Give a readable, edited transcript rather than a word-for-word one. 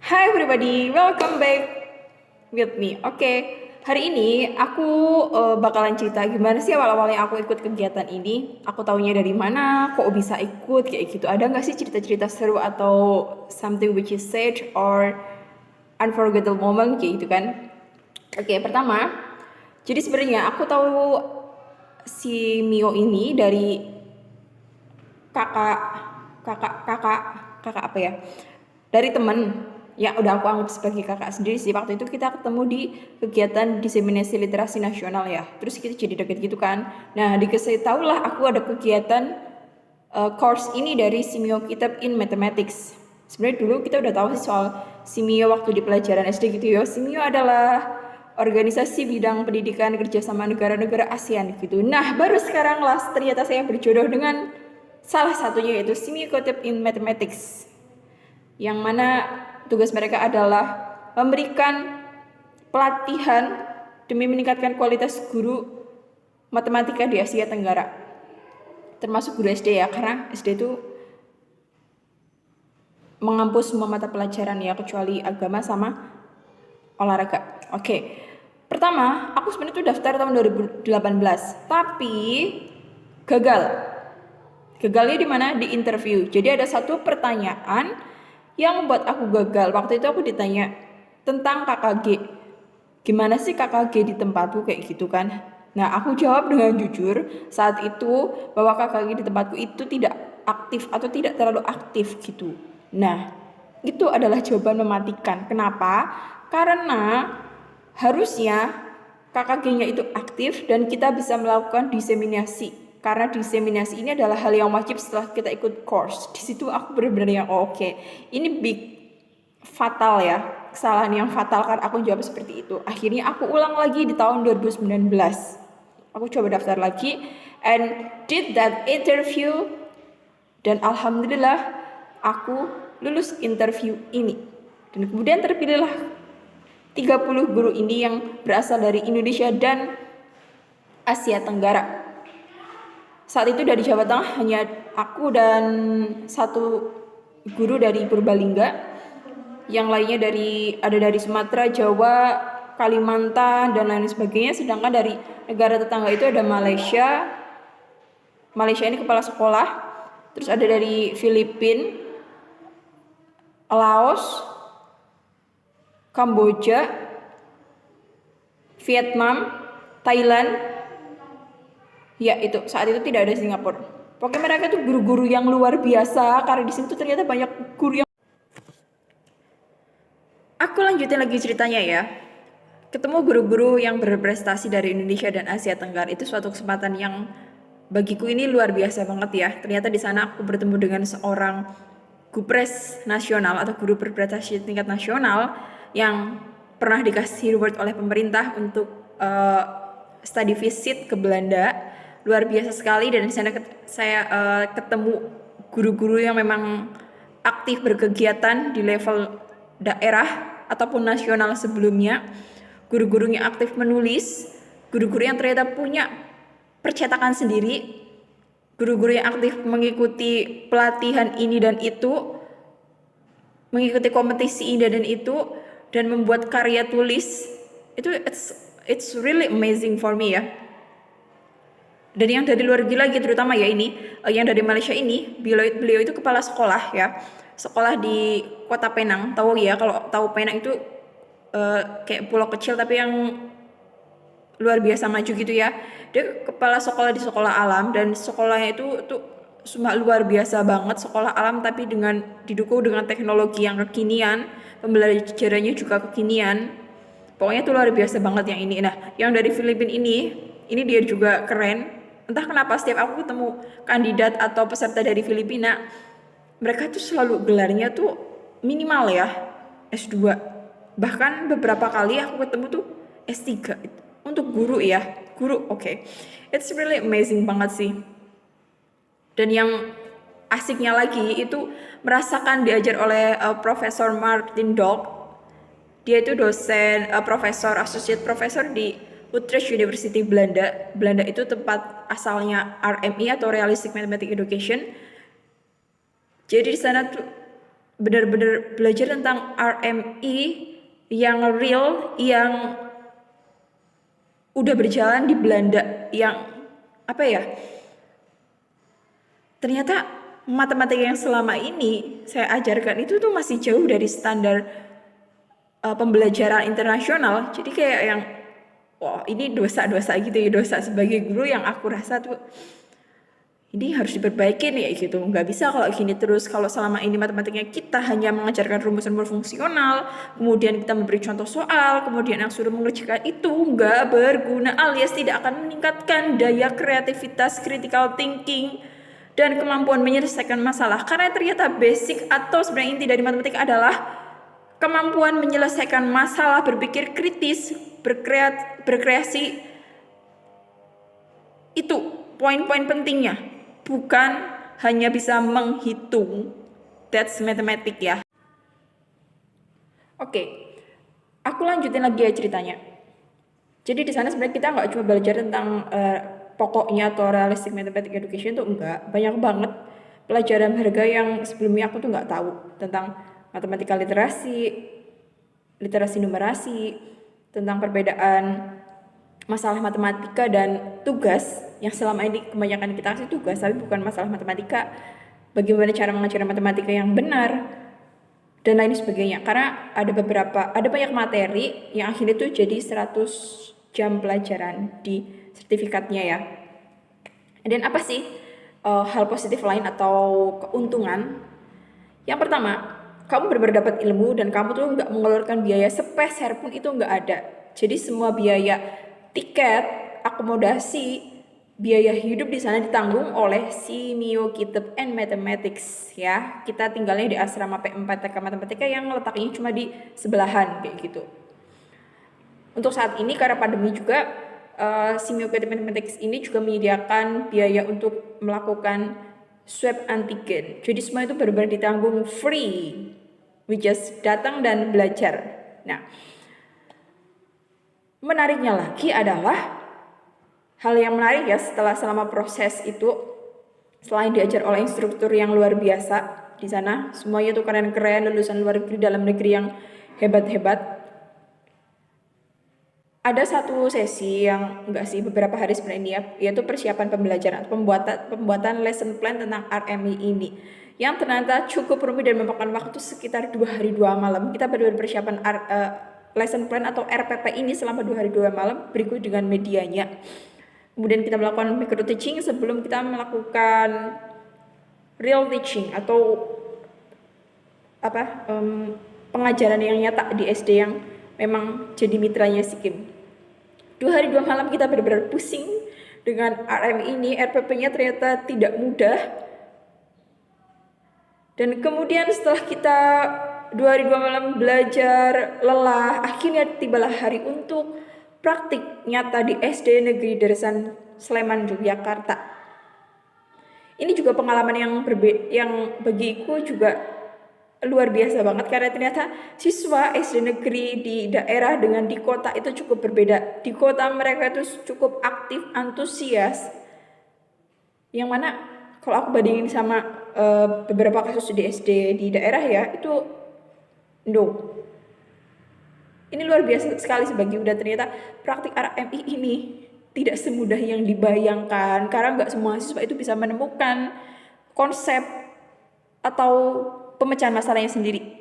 Hi everybody, welcome back with me. Hari ini aku bakalan cerita gimana sih awal-awalnya aku ikut kegiatan ini. Aku taunya dari mana, kok bisa ikut kayak gitu. Ada nggak sih cerita-cerita seru atau something which is sad or unforgettable moment kayak gitu kan? Pertama, jadi sebenarnya aku tahu si Mio ini dari kakak kakak kakak kakak apa ya, dari temen yang udah aku anggap sebagai kakak sendiri sih. Waktu itu kita ketemu di kegiatan diseminasi literasi nasional ya, terus kita jadi deket gitu kan. Nah, dikasih tau lah aku ada kegiatan course ini dari Simio Kitab in Mathematics. Sebenarnya dulu kita udah tahu sih soal Simio waktu di pelajaran SD gitu ya. Simio adalah organisasi bidang pendidikan kerjasama negara-negara ASEAN gitu. Nah, baru sekarang lah ternyata saya berjodoh dengan salah satunya, yaitu Simio Kitab in Mathematics, yang mana tugas mereka adalah memberikan pelatihan demi meningkatkan kualitas guru matematika di Asia Tenggara, termasuk guru SD ya, karena SD itu mengampus semua mata pelajaran ya, kecuali agama sama olahraga. Pertama, aku sebenarnya tuh daftar tahun 2018, tapi gagal. Gagalnya di mana? Di interview. Jadi ada satu pertanyaan yang membuat aku gagal. Waktu itu aku ditanya tentang KKG. Gimana sih KKG di tempatku kayak gitu kan? Nah, aku jawab dengan jujur saat itu bahwa KKG di tempatku itu tidak aktif atau tidak terlalu aktif gitu. Nah, itu adalah jawaban mematikan. Kenapa? Karena harusnya KKG-nya itu aktif dan kita bisa melakukan diseminasi. Karena diseminasi ini adalah hal yang wajib setelah kita ikut course. Di situ aku benar-benar yang ini big fatal ya, kesalahan yang fatal karena aku jawab seperti itu. Akhirnya aku ulang lagi di tahun 2019. Aku coba daftar lagi and did that interview, dan alhamdulillah aku lulus interview ini. Dan kemudian terpilihlah 30 guru ini yang berasal dari Indonesia dan Asia Tenggara. Saat itu dari Jawa Tengah hanya aku dan satu guru dari Purbalingga. Yang lainnya ada dari Sumatera, Jawa, Kalimantan, dan lain sebagainya. Sedangkan dari negara tetangga itu ada Malaysia. Malaysia ini kepala sekolah. Terus ada dari Filipina, Laos, Kamboja, Vietnam, Thailand. Ya itu, saat itu tidak ada Singapura. Pokoknya mereka tuh guru-guru yang luar biasa, karena di sini tuh ternyata banyak guru yang... Aku lanjutin lagi ceritanya ya. Ketemu guru-guru yang berprestasi dari Indonesia dan Asia Tenggara itu suatu kesempatan yang bagiku ini luar biasa banget ya. Ternyata di sana aku bertemu dengan seorang gupres nasional atau guru berprestasi tingkat nasional yang pernah dikasih reward oleh pemerintah untuk study visit ke Belanda. Luar biasa sekali, dan di sana saya ketemu guru-guru yang memang aktif berkegiatan di level daerah ataupun nasional sebelumnya, guru-guru yang aktif menulis, guru-guru yang ternyata punya percetakan sendiri, guru-guru yang aktif mengikuti pelatihan ini dan itu, mengikuti kompetisi ini dan itu, dan membuat karya tulis. Itu it's really amazing for me ya. Dan yang dari luar lagi terutama ya ini, yang dari Malaysia ini, beliau itu kepala sekolah ya, sekolah di Kota Penang. Tahu ya, kalau tahu Penang itu kayak pulau kecil tapi yang luar biasa maju gitu ya. Dia kepala sekolah di sekolah alam, dan sekolahnya itu tuh cuma luar biasa banget, sekolah alam tapi didukung dengan teknologi yang kekinian, pembelajarannya juga kekinian. Pokoknya itu luar biasa banget yang ini. Nah, yang dari Filipina ini dia juga keren. Entah kenapa setiap aku ketemu kandidat atau peserta dari Filipina, mereka tuh selalu gelarnya tuh minimal ya S2. Bahkan beberapa kali aku ketemu tuh S3 untuk guru ya. Guru, It's really amazing banget sih. Dan yang asiknya lagi itu merasakan diajar oleh Profesor Martin Dog. Dia itu dosen, profesor, associate professor di Utrecht University Belanda. Belanda itu tempat asalnya RMI atau Realistic Mathematics Education. Jadi di sana tuh benar-benar belajar tentang RMI yang real, yang udah berjalan di Belanda, yang apa ya, ternyata matematika yang selama ini saya ajarkan itu tuh masih jauh dari standar pembelajaran internasional. Jadi kayak yang wah ini dosa-dosa gitu ya, dosa sebagai guru yang aku rasa tuh ini harus diperbaiki nih gitu. Nggak bisa kalau gini terus. Kalau selama ini matematikanya kita hanya mengajarkan rumus-rumus fungsional, kemudian kita memberi contoh soal, kemudian yang suruh mengerjakan itu nggak berguna alias tidak akan meningkatkan daya kreativitas, critical thinking, dan kemampuan menyelesaikan masalah. Karena ternyata basic atau sebenarnya inti dari matematika adalah kemampuan menyelesaikan masalah, berpikir kritis, berkreasi. Itu poin-poin pentingnya. Bukan hanya bisa menghitung. That's mathematics ya. Oke, aku lanjutin lagi ya ceritanya. Jadi di sana sebenarnya kita nggak cuma belajar tentang pokoknya atau realistic mathematics education tuh enggak, banyak banget pelajaran berharga yang sebelumnya aku tuh nggak tahu tentang matematika literasi, literasi numerasi, tentang perbedaan masalah matematika dan tugas yang selama ini kebanyakan kita kasih tugas tapi bukan masalah matematika, bagaimana cara mengajar matematika yang benar dan lain sebagainya. Karena ada banyak materi yang akhirnya tuh jadi 100 jam pelajaran di sertifikatnya ya. Dan apa sih hal positif lain atau keuntungan? Yang pertama, kamu benar-benar dapat ilmu dan kamu tuh nggak mengeluarkan biaya sepeser pun, itu nggak ada. Jadi semua biaya tiket, akomodasi, biaya hidup di sana ditanggung oleh Simio Kitab and Mathematics ya. Kita tinggalnya di asrama P4 TK Matematika yang letaknya cuma di sebelahan kayak gitu. Untuk saat ini karena pandemi juga Simio Kitab and Mathematics ini juga menyediakan biaya untuk melakukan swab antigen. Jadi semua itu benar-benar ditanggung free. We just datang dan belajar. Nah, menariknya lagi adalah hal yang menarik ya, selama proses itu, selain diajar oleh instruktur yang luar biasa di sana, semuanya tuh keren-keren, lulusan luar negeri, dalam negeri yang hebat-hebat. Ada satu sesi yang beberapa hari sebelum ini ya, yaitu persiapan pembelajaran, pembuatan lesson plan tentang RMI ini, yang ternyata cukup rumit dan memakan waktu sekitar 2 hari 2 malam. Kita benar-benar persiapan lesson plan atau RPP ini selama 2 hari 2 malam, berikut dengan medianya. Kemudian kita melakukan micro teaching sebelum kita melakukan real teaching atau pengajaran yang nyata di SD yang memang jadi mitranya Sikim. 2 hari 2 malam kita benar-benar pusing dengan RM ini. RPP-nya ternyata tidak mudah. Dan kemudian setelah kita 2 hari 2 malam belajar lelah, akhirnya tibalah hari untuk praktik nyata di SD Negeri Darsan Sleman, Yogyakarta. Ini juga pengalaman yang bagiku juga luar biasa banget, karena ternyata siswa SD negeri di daerah dengan di kota itu cukup berbeda. Di kota mereka itu cukup aktif, antusias, yang mana kalau aku bandingin sama beberapa kasus di SD di daerah ya, itu no. Ini luar biasa sekali sebagai udah. Ternyata praktik RMI ini tidak semudah yang dibayangkan, karena nggak semua siswa itu bisa menemukan konsep atau pemecahan masalahnya sendiri.